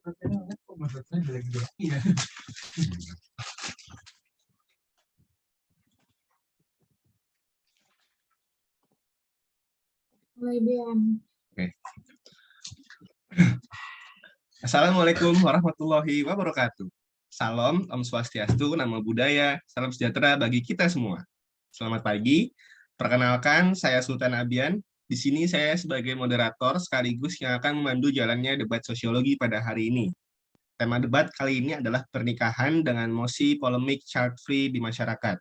Oke. Assalamualaikum warahmatullahi wabarakatuh. Salam, Om Swastiastu, Namo Buddhaya, salam sejahtera bagi kita semua. Selamat pagi. Perkenalkan, saya Sultan Abian. Di sini saya sebagai moderator sekaligus yang akan memandu jalannya debat sosiologi pada hari ini. Tema debat kali ini adalah pernikahan dengan mosi polemik child free di masyarakat.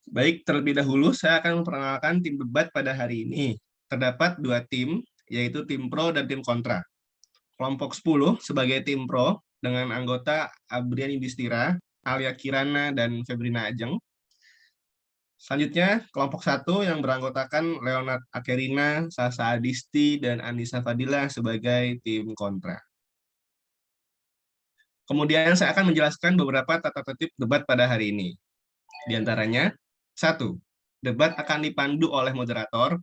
Baik, terlebih dahulu saya akan memperkenalkan tim debat pada hari ini. Terdapat dua tim, yaitu tim pro dan tim kontra. Kelompok 10 sebagai tim pro dengan anggota Abrian Yudhistira, Alia Kirana, dan Febrina Ajeng. Selanjutnya, kelompok 1 yang beranggotakan Leonard Akerina, Sasa Adisti, dan Anissa Fadila sebagai tim kontra. Kemudian saya akan menjelaskan beberapa tata tertib debat pada hari ini. Di antaranya, 1. Debat akan dipandu oleh moderator.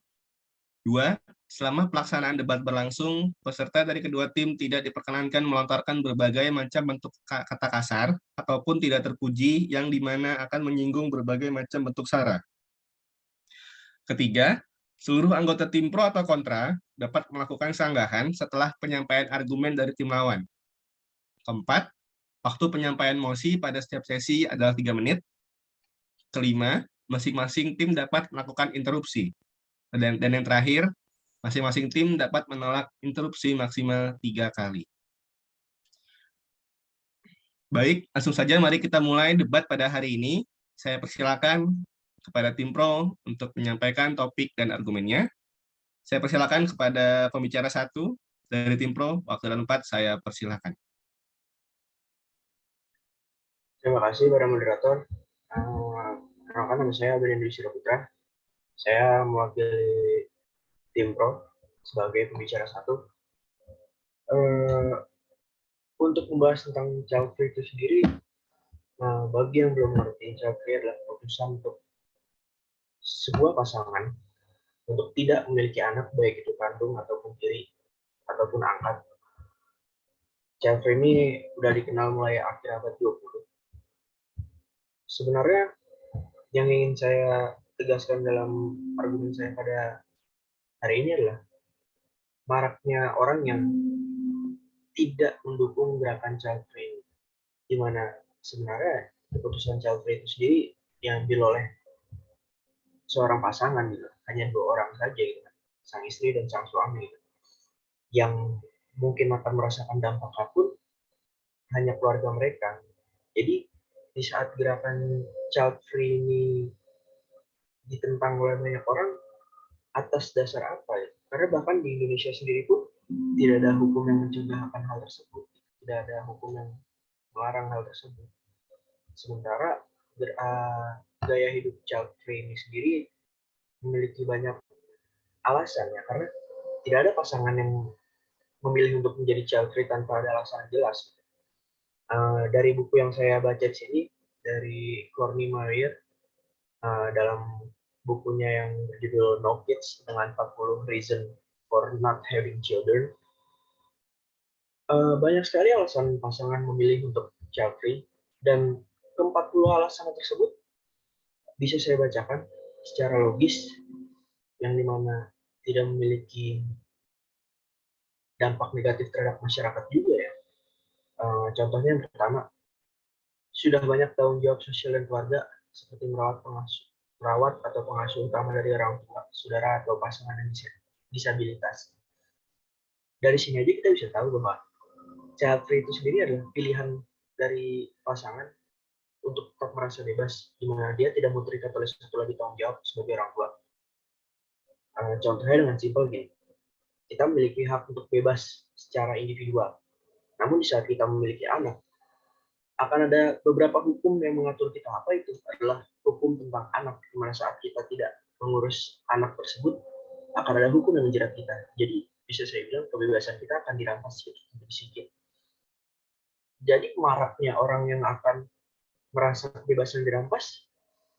2. Selama pelaksanaan debat berlangsung, peserta dari kedua tim tidak diperkenankan melontarkan berbagai macam bentuk kata kasar ataupun tidak terpuji yang dimana akan menyinggung berbagai macam bentuk sara. Ketiga, seluruh anggota tim pro atau kontra dapat melakukan sanggahan setelah penyampaian argumen dari tim lawan. Keempat, waktu penyampaian mosi pada setiap sesi adalah 3 menit. Kelima, masing-masing tim dapat melakukan interupsi. Dan yang terakhir, masing-masing tim dapat menolak interupsi maksimal 3 kali. Baik, langsung saja mari kita mulai debat pada hari ini. Saya persilakan kepada tim pro untuk menyampaikan topik dan argumennya. Saya persilakan kepada pembicara 1 dari tim pro, waktu dan 4 saya persilakan. Terima kasih para moderator. Perkenalkan, nama saya Abrian Yudhistira Putra. Saya mewakili tim pro sebagai pembicara 1. Untuk membahas tentang child free itu sendiri, bagi yang belum mengerti, child free adalah keputusan untuk sebuah pasangan untuk tidak memiliki anak, baik itu kandung ataupun tiri ataupun angkat. Child free ini sudah dikenal mulai akhir abad 20. Sebenarnya yang ingin saya tegaskan dalam argumen saya pada hari ini adalah maraknya orang yang tidak mendukung gerakan child free, di mana sebenarnya keputusan child free itu sendiri diambil oleh seorang pasangan gitu, hanya 2 orang saja gitu, sang istri dan sang suami gitu, yang mungkin akan merasakan dampak apapun hanya keluarga mereka. Jadi di saat gerakan child free ini ditentang oleh banyak orang, atas dasar apa ya? Karena bahkan di Indonesia sendiri pun tidak ada hukum yang mencegah akan hal tersebut, tidak ada hukum yang melarang hal tersebut. Sementara gaya hidup child free ini sendiri memiliki banyak alasan ya, karena tidak ada pasangan yang memilih untuk menjadi child free tanpa ada alasan jelas. Dari buku yang saya baca di sini, dari Courtney Mayer, dalam bukunya yang berjudul No Kids dengan 40 Reason for Not Having Children, banyak sekali alasan pasangan memilih untuk child free, dan ke-40 alasan tersebut bisa saya bacakan secara logis, yang dimana tidak memiliki dampak negatif terhadap masyarakat juga ya. Contohnya yang pertama, sudah banyak tanggung jawab sosial dan keluarga seperti merawat atau pengasuh utama dari orang tua, saudara atau pasangan yang disabilitas. Dari sini aja kita bisa tahu bahwa child free itu sendiri adalah pilihan dari pasangan untuk tetap merasa bebas, di mana dia tidak mau terikat oleh satu lagi tanggung jawab sebagai orang tua. Contohnya dengan simpel gini, kita memiliki hak untuk bebas secara individual. Namun di saat kita memiliki anak, akan ada beberapa hukum yang mengatur kita. Apa itu? Adalah hukum tentang anak, di mana saat kita tidak mengurus anak tersebut, akan ada hukum yang menjerat kita. Jadi bisa saya bilang kebebasan kita akan dirampas sedikit. Jadi maraknya orang yang akan merasa kebebasan dirampas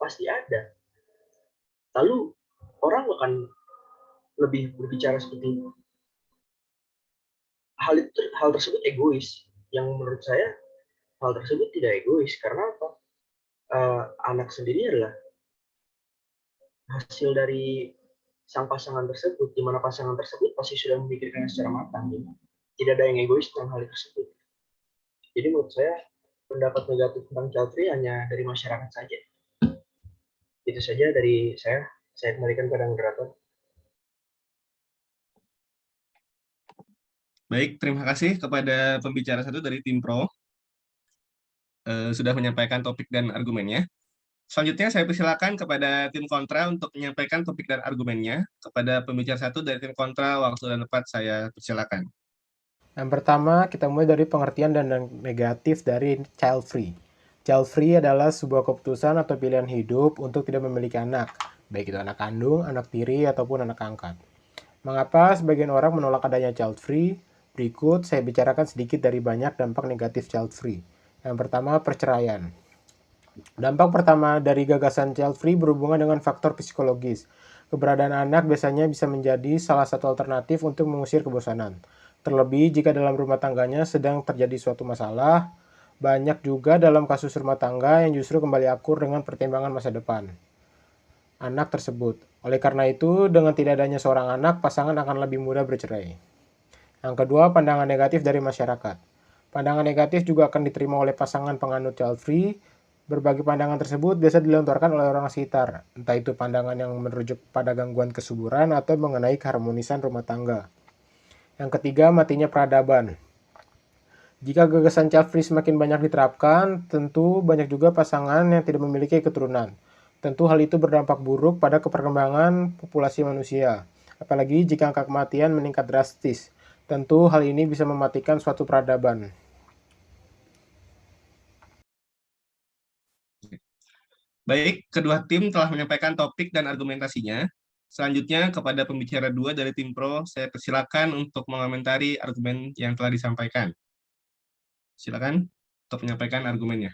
pasti ada. Lalu orang akan lebih berbicara seperti, hal tersebut egois. Yang menurut saya hal tersebut tidak egois karena apa? Anak sendiri adalah hasil dari sang pasangan tersebut, di mana pasangan tersebut pasti sudah memikirkannya secara matang. Gitu. Tidak ada yang egois tentang hal tersebut. Jadi menurut saya pendapat negatif tentang child free hanya dari masyarakat saja. Itu saja dari saya. Saya kembalikan pada moderator. Baik, terima kasih kepada pembicara satu dari tim Pro sudah menyampaikan topik dan argumennya. Selanjutnya saya persilakan kepada tim kontra untuk menyampaikan topik dan argumennya. Kepada pembicara satu dari tim kontra, waktu dan tempat saya persilakan. Yang pertama, kita mulai dari pengertian dan negatif dari child free. Child free adalah sebuah keputusan atau pilihan hidup untuk tidak memiliki anak, baik itu anak kandung, anak tiri, ataupun anak angkat. Mengapa sebagian orang menolak adanya child free? Berikut saya bicarakan sedikit dari banyak dampak negatif child free. Yang pertama, perceraian. Dampak pertama dari gagasan child free berhubungan dengan faktor psikologis. Keberadaan anak biasanya bisa menjadi salah satu alternatif untuk mengusir kebosanan. Terlebih jika dalam rumah tangganya sedang terjadi suatu masalah, banyak juga dalam kasus rumah tangga yang justru kembali akur dengan pertimbangan masa depan anak tersebut. Oleh karena itu, dengan tidak adanya seorang anak, pasangan akan lebih mudah bercerai. Yang kedua, pandangan negatif dari masyarakat. Pandangan negatif juga akan diterima oleh pasangan penganut child free. Berbagai pandangan tersebut biasa dilontarkan oleh orang sekitar, entah itu pandangan yang merujuk pada gangguan kesuburan atau mengenai keharmonisan rumah tangga. Yang ketiga, matinya peradaban. Jika gagasan child free semakin banyak diterapkan, tentu banyak juga pasangan yang tidak memiliki keturunan. Tentu hal itu berdampak buruk pada perkembangan populasi manusia, apalagi jika angka kematian meningkat drastis. Tentu hal ini bisa mematikan suatu peradaban. Baik, kedua tim telah menyampaikan topik dan argumentasinya. Selanjutnya, kepada pembicara dua dari tim Pro, saya persilakan untuk mengomentari argumen yang telah disampaikan. Silakan untuk menyampaikan argumennya.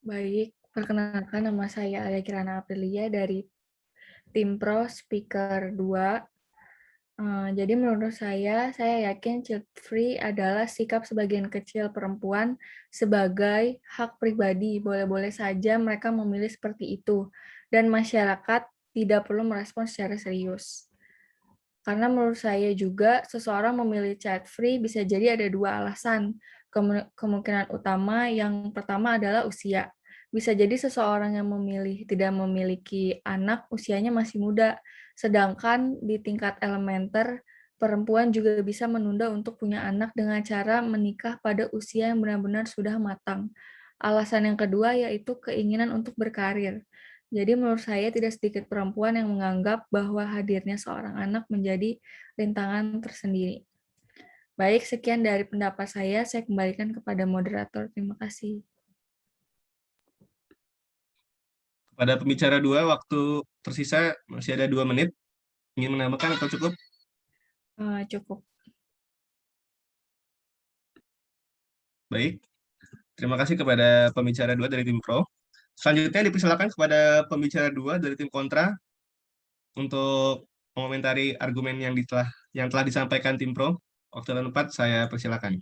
Baik, perkenalkan nama saya Alia Kirana Aprilia dari tim Pro Speaker 2. Jadi menurut saya yakin child free adalah sikap sebagian kecil perempuan sebagai hak pribadi. Boleh-boleh saja mereka memilih seperti itu. Dan masyarakat tidak perlu merespon secara serius. Karena menurut saya juga seseorang memilih child free bisa jadi ada dua alasan. Kemungkinan utama yang pertama adalah usia. Bisa jadi seseorang yang memilih tidak memiliki anak usianya masih muda, sedangkan di tingkat elementer perempuan juga bisa menunda untuk punya anak dengan cara menikah pada usia yang benar-benar sudah matang. Alasan yang kedua yaitu keinginan untuk berkarir. Jadi menurut saya tidak sedikit perempuan yang menganggap bahwa hadirnya seorang anak menjadi rintangan tersendiri. Baik, sekian dari pendapat saya kembalikan kepada moderator. Terima kasih. Kepada pembicara dua, waktu tersisa masih ada 2 menit. Ingin menambahkan atau cukup? Cukup. Baik, terima kasih kepada pembicara dua dari tim Pro. Selanjutnya dipersilakan kepada pembicara dua dari tim kontra untuk mengomentari argumen yang telah disampaikan tim Pro. Waktu dan tempat saya persilakan.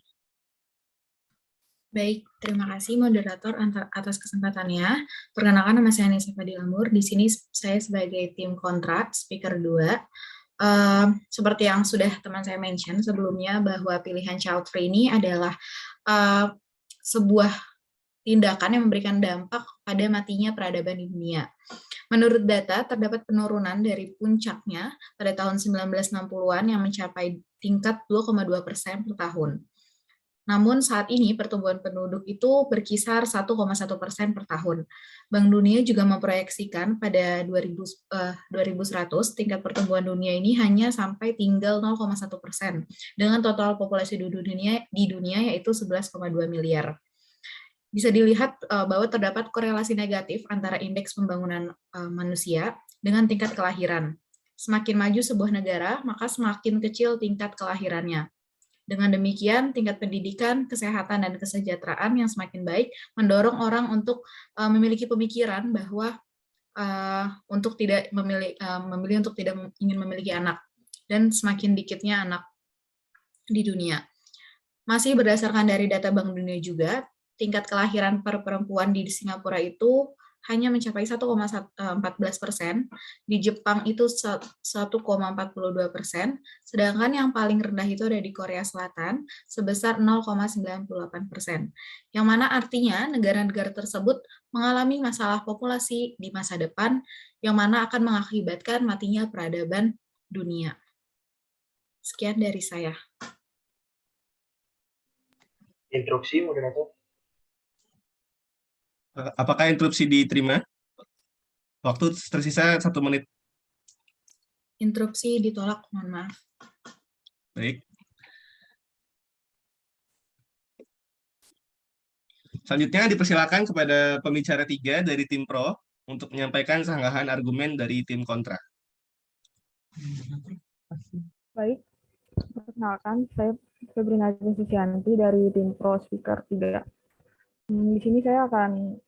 Baik, terima kasih moderator atas kesempatannya. Perkenalkan nama saya Nisa Fadilamur. Di sini saya sebagai tim kontra, speaker 2. Seperti yang sudah teman saya mention sebelumnya bahwa pilihan child free ini adalah sebuah tindakan yang memberikan dampak pada matinya peradaban di dunia. Menurut data, terdapat penurunan dari puncaknya pada tahun 1960-an yang mencapai tingkat 2,2% per tahun. Namun saat ini pertumbuhan penduduk itu berkisar 1,1% per tahun. Bank Dunia juga memproyeksikan pada 2100 tingkat pertumbuhan dunia ini hanya sampai tinggal 0,1% dengan total populasi di dunia yaitu 11,2 miliar. Bisa dilihat bahwa terdapat korelasi negatif antara indeks pembangunan manusia dengan tingkat kelahiran. Semakin maju sebuah negara, maka semakin kecil tingkat kelahirannya. Dengan demikian, tingkat pendidikan, kesehatan, dan kesejahteraan yang semakin baik mendorong orang untuk memiliki pemikiran bahwa untuk tidak memilih untuk tidak ingin memiliki anak, dan semakin dikitnya anak di dunia. Masih berdasarkan dari data Bank Dunia juga, tingkat kelahiran per perempuan di Singapura itu hanya mencapai 1,14%, di Jepang itu 1,42%, sedangkan yang paling rendah itu ada di Korea Selatan sebesar 0,98%. Yang mana artinya negara-negara tersebut mengalami masalah populasi di masa depan yang mana akan mengakibatkan matinya peradaban dunia. Sekian dari saya. Instruksi moderator. Apakah interupsi diterima? Waktu tersisa 1 menit. Interupsi ditolak, mohon maaf. Baik. Selanjutnya dipersilakan kepada pembicara 3 dari tim pro untuk menyampaikan sanggahan argumen dari tim kontra. Baik, perkenalkan saya Febrina Susianti dari tim Pro Speaker 3. Di sini saya akan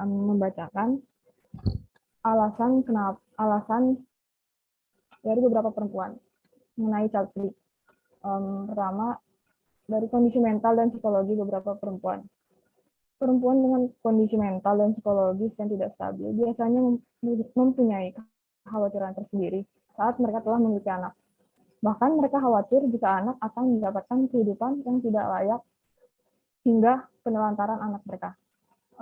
membacakan alasan dari beberapa perempuan mengenai child free. Pertama, dari kondisi mental dan psikologi beberapa perempuan. Perempuan dengan kondisi mental dan psikologis yang tidak stabil biasanya mempunyai kekhawatiran tersendiri saat mereka telah memiliki anak. Bahkan mereka khawatir jika anak akan mendapatkan kehidupan yang tidak layak hingga penelantaran anak mereka.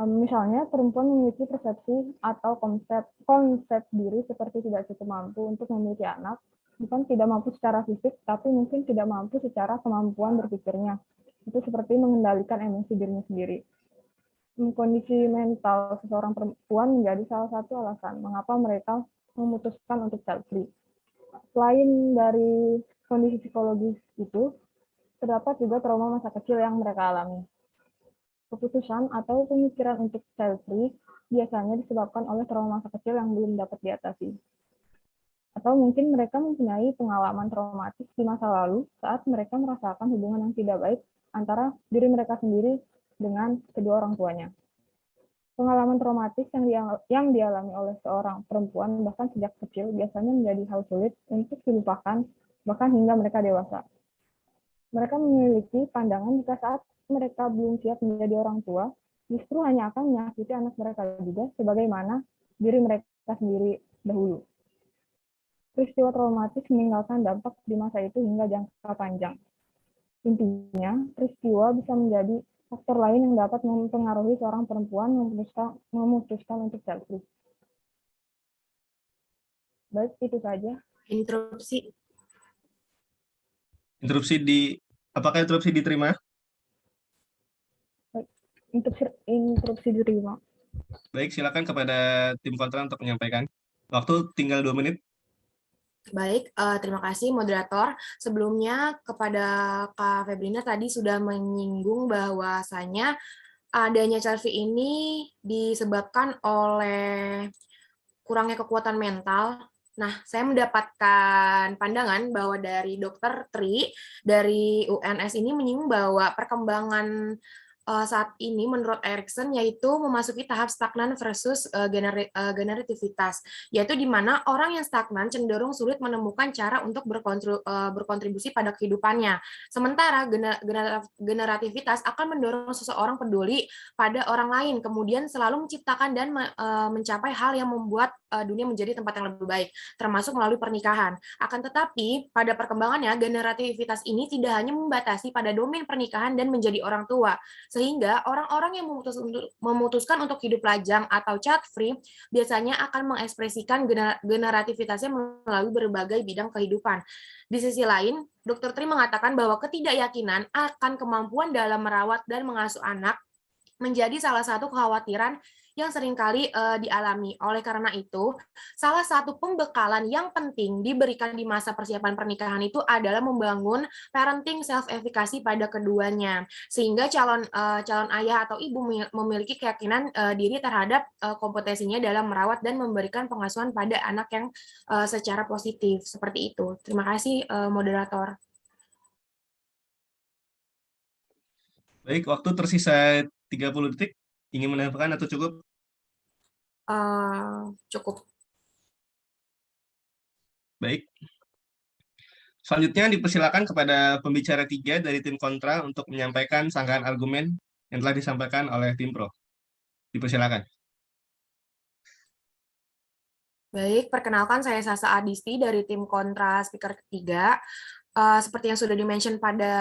Misalnya, perempuan memiliki persepsi atau konsep diri seperti tidak cukup mampu untuk memiliki anak, bukan tidak mampu secara fisik, tapi mungkin tidak mampu secara kemampuan berpikirnya. Itu seperti mengendalikan emosi dirinya sendiri. Kondisi mental seseorang perempuan menjadi salah satu alasan mengapa mereka memutuskan untuk child free. Selain dari kondisi psikologis itu, terdapat juga trauma masa kecil yang mereka alami. Keputusan atau pemikiran untuk child free biasanya disebabkan oleh trauma masa kecil yang belum dapat diatasi. Atau mungkin mereka mempunyai pengalaman traumatis di masa lalu saat mereka merasakan hubungan yang tidak baik antara diri mereka sendiri dengan kedua orang tuanya. Pengalaman traumatis yang dialami oleh seorang perempuan bahkan sejak kecil biasanya menjadi hal sulit untuk dilupakan bahkan hingga mereka dewasa. Mereka memiliki pandangan jika saat mereka belum siap menjadi orang tua, justru hanya akan menyakiti anak mereka juga sebagaimana diri mereka sendiri dahulu. Peristiwa traumatis meninggalkan dampak di masa itu hingga jangka panjang. Intinya, peristiwa bisa menjadi faktor lain yang dapat mempengaruhi seorang perempuan memutuskan untuk child free. Baik, itu saja. Interupsi. Apakah interupsi diterima? Interupsi diterima. Baik, silakan kepada tim kontra untuk menyampaikan. Waktu tinggal 2 menit. Baik, terima kasih moderator. Sebelumnya kepada Kak Febrina tadi sudah menyinggung bahwasanya adanya child free ini disebabkan oleh kurangnya kekuatan mental. Nah, saya mendapatkan pandangan bahwa dari Dr. Tri dari UNS ini menyinggung bahwa perkembangan saat ini menurut Erikson yaitu memasuki tahap stagnan versus generativitas, yaitu di mana orang yang stagnan cenderung sulit menemukan cara untuk berkontribusi pada kehidupannya. Sementara generativitas akan mendorong seseorang peduli pada orang lain, kemudian selalu menciptakan dan mencapai hal yang membuat dunia menjadi tempat yang lebih baik, termasuk melalui pernikahan. Akan tetapi, pada perkembangannya, generativitas ini tidak hanya membatasi pada domain pernikahan dan menjadi orang tua, sehingga orang-orang yang memutuskan untuk hidup lajang atau child free biasanya akan mengekspresikan generativitasnya melalui berbagai bidang kehidupan. Di sisi lain, Dr. Tri mengatakan bahwa ketidakyakinan akan kemampuan dalam merawat dan mengasuh anak menjadi salah satu kekhawatiran yang seringkali dialami. Oleh karena itu, salah satu pembekalan yang penting diberikan di masa persiapan pernikahan itu adalah membangun parenting self-efficacy pada keduanya, sehingga calon ayah atau ibu memiliki keyakinan diri terhadap kompetensinya dalam merawat dan memberikan pengasuhan pada anak yang secara positif. Seperti itu. Terima kasih, moderator. Baik, waktu tersisa 30 detik. Ingin menambahkan atau cukup? Cukup. Baik. Selanjutnya dipersilakan kepada pembicara 3 dari tim kontra untuk menyampaikan sanggahan argumen yang telah disampaikan oleh tim pro. Dipersilakan. Baik, perkenalkan saya Sasa Adisti dari tim kontra speaker ketiga. Seperti yang sudah dimention pada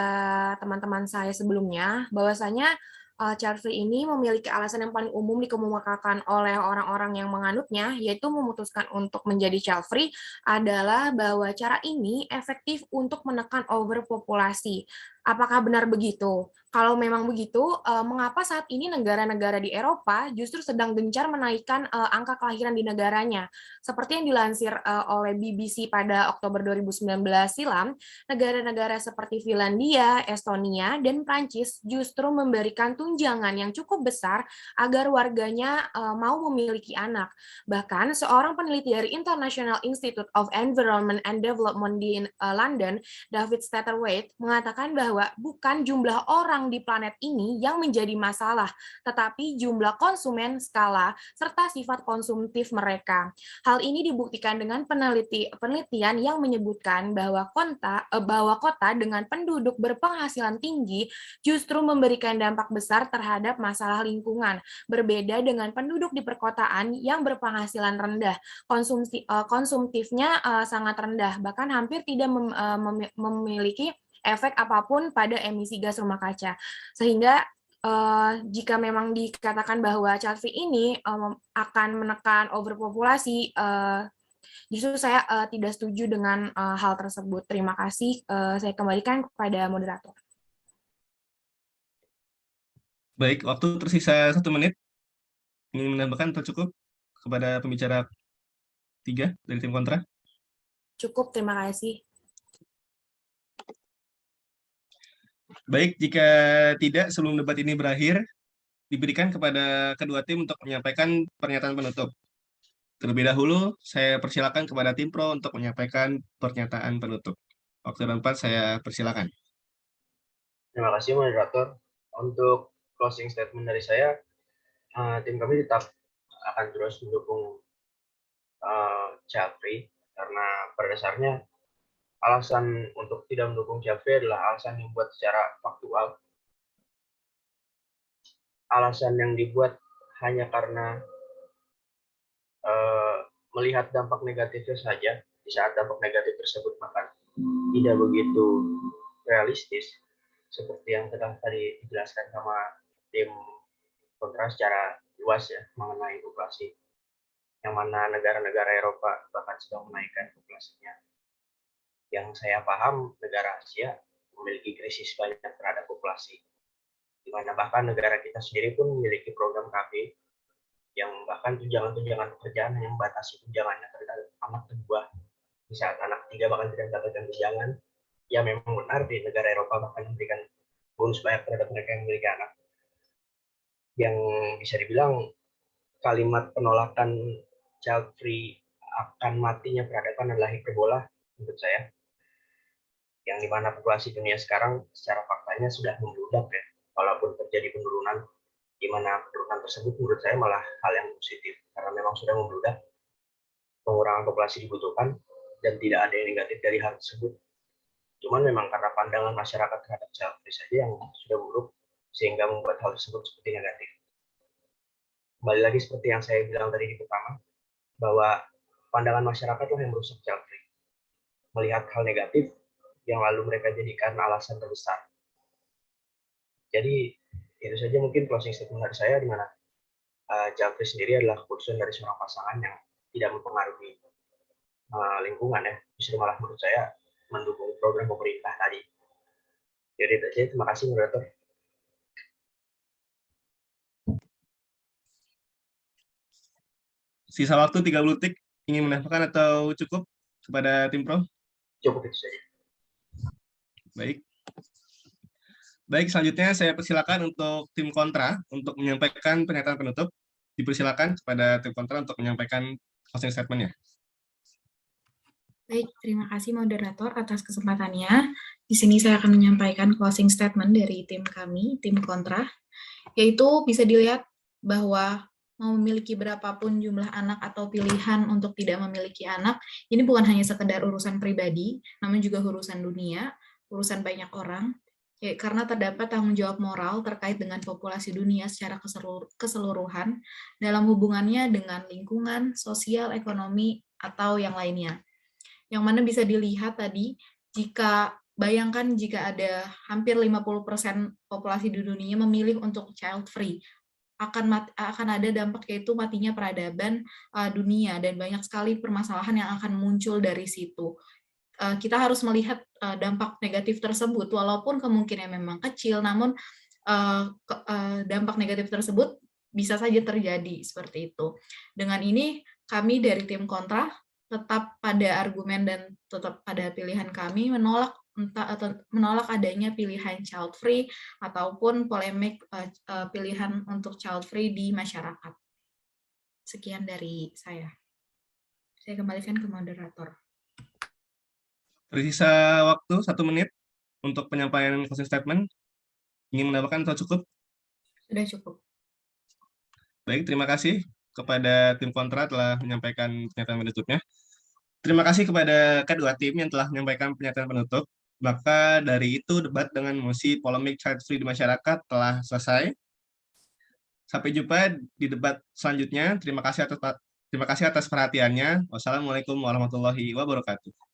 teman-teman saya sebelumnya, bahwasanya child free ini memiliki alasan yang paling umum dikemukakan oleh orang-orang yang menganutnya, yaitu memutuskan untuk menjadi child free adalah bahwa cara ini efektif untuk menekan overpopulasi. Apakah benar begitu? Kalau memang begitu, mengapa saat ini negara-negara di Eropa justru sedang gencar menaikkan angka kelahiran di negaranya? Seperti yang dilansir oleh BBC pada Oktober 2019 silam, negara-negara seperti Finlandia, Estonia, dan Prancis justru memberikan tunjangan yang cukup besar agar warganya mau memiliki anak. Bahkan seorang peneliti dari International Institute of Environment and Development di London, David Satterthwaite, mengatakan bahwa bukan jumlah orang di planet ini yang menjadi masalah, tetapi jumlah konsumen, skala, serta sifat konsumtif mereka. Hal ini dibuktikan dengan penelitian yang menyebutkan bahwa kota dengan penduduk berpenghasilan tinggi justru memberikan dampak besar terhadap masalah lingkungan, berbeda dengan penduduk di perkotaan yang berpenghasilan rendah. Konsumtifnya sangat rendah, bahkan hampir tidak memiliki efek apapun pada emisi gas rumah kaca. Sehingga jika memang dikatakan bahwa child free ini akan menekan overpopulasi, justru saya tidak setuju dengan hal tersebut. Terima kasih. Saya kembalikan kepada moderator. Baik, waktu tersisa 1 menit. Ingin menambahkan atau cukup kepada pembicara 3 dari tim kontra? Cukup, terima kasih. Baik, jika tidak, sebelum debat ini berakhir, diberikan kepada kedua tim untuk menyampaikan pernyataan penutup. Terlebih dahulu, saya persilakan kepada tim pro untuk menyampaikan pernyataan penutup. Waktu dan tempat saya persilakan. Terima kasih moderator. Untuk closing statement dari saya, tim kami tetap akan terus mendukung child free karena pada dasarnya alasan untuk tidak mendukung child free adalah alasan yang dibuat secara faktual. Alasan yang dibuat hanya karena melihat dampak negatifnya saja, di saat dampak negatif tersebut bahkan tidak begitu realistis, seperti yang tadi dijelaskan sama tim kontra secara luas ya mengenai populasi, yang mana negara-negara Eropa bahkan sedang menaikkan populasinya. Yang saya paham, negara Asia memiliki krisis banyak terhadap populasi, di mana bahkan negara kita sendiri pun memiliki program KB yang bahkan tunjangan-tunjangan pekerjaan yang membatasi tunjangannya terhadap anak kedua. Di saat anak ketiga bahkan tidak mendapatkan tunjangan. Ya memang benar di negara Eropa bahkan memberikan bonus banyak terhadap mereka yang memiliki anak. Yang bisa dibilang kalimat penolakan child free akan matinya peradaban adalah hiperbola menurut saya. Yang dimana populasi dunia sekarang secara faktanya sudah membludak ya, walaupun terjadi penurunan, di mana penurunan tersebut menurut saya malah hal yang positif karena memang sudah membludak, pengurangan populasi dibutuhkan dan tidak ada yang negatif dari hal tersebut. Cuman memang karena pandangan masyarakat terhadap child free saja yang sudah buruk sehingga membuat hal tersebut seperti negatif. Kembali lagi seperti yang saya bilang tadi di pertama, bahwa pandangan masyarakat lah yang merusak child free. Melihat hal negatif yang lalu mereka jadikan alasan terbesar. Jadi itu saja mungkin closing statement dari saya, di mana child free sendiri adalah keputusan dari seorang pasangan yang tidak mempengaruhi lingkungan ya, justru malah menurut saya mendukung program pemerintah tadi. Jadi itu saja, terima kasih moderator. Sisa waktu 30 detik, ingin menambahkan atau cukup kepada tim pro? Cukup itu saja. Baik. Baik, selanjutnya saya persilakan untuk tim kontra untuk menyampaikan pernyataan penutup. Dipersilakan kepada tim kontra untuk menyampaikan closing statement-nya. Baik, terima kasih moderator atas kesempatannya. Di sini saya akan menyampaikan closing statement dari tim kami, tim kontra, yaitu bisa dilihat bahwa mau memiliki berapapun jumlah anak atau pilihan untuk tidak memiliki anak, ini bukan hanya sekedar urusan pribadi, namun juga urusan dunia, urusan banyak orang, ya, karena terdapat tanggung jawab moral terkait dengan populasi dunia secara keseluruhan dalam hubungannya dengan lingkungan, sosial, ekonomi, atau yang lainnya. Yang mana bisa dilihat tadi, bayangkan jika ada hampir 50% populasi di dunia memilih untuk child free, akan ada dampak, yaitu matinya peradaban dunia, dan banyak sekali permasalahan yang akan muncul dari situ. Kita harus melihat dampak negatif tersebut, walaupun kemungkinan memang kecil, namun dampak negatif tersebut bisa saja terjadi seperti itu. Dengan ini, kami dari tim kontra tetap pada argumen dan tetap pada pilihan kami, menolak adanya pilihan child free ataupun polemik pilihan untuk child free di masyarakat. Sekian dari saya. Saya kembalikan ke moderator. Tersisa waktu 1 menit untuk penyampaian closing statement. Ingin menambahkan atau cukup? Sudah cukup. Baik, terima kasih kepada tim kontra telah menyampaikan pernyataan penutupnya. Terima kasih kepada kedua tim yang telah menyampaikan pernyataan penutup. Maka dari itu debat dengan mosi polemik child free di masyarakat telah selesai. Sampai jumpa di debat selanjutnya. Terima kasih atas perhatiannya. Wassalamualaikum warahmatullahi wabarakatuh.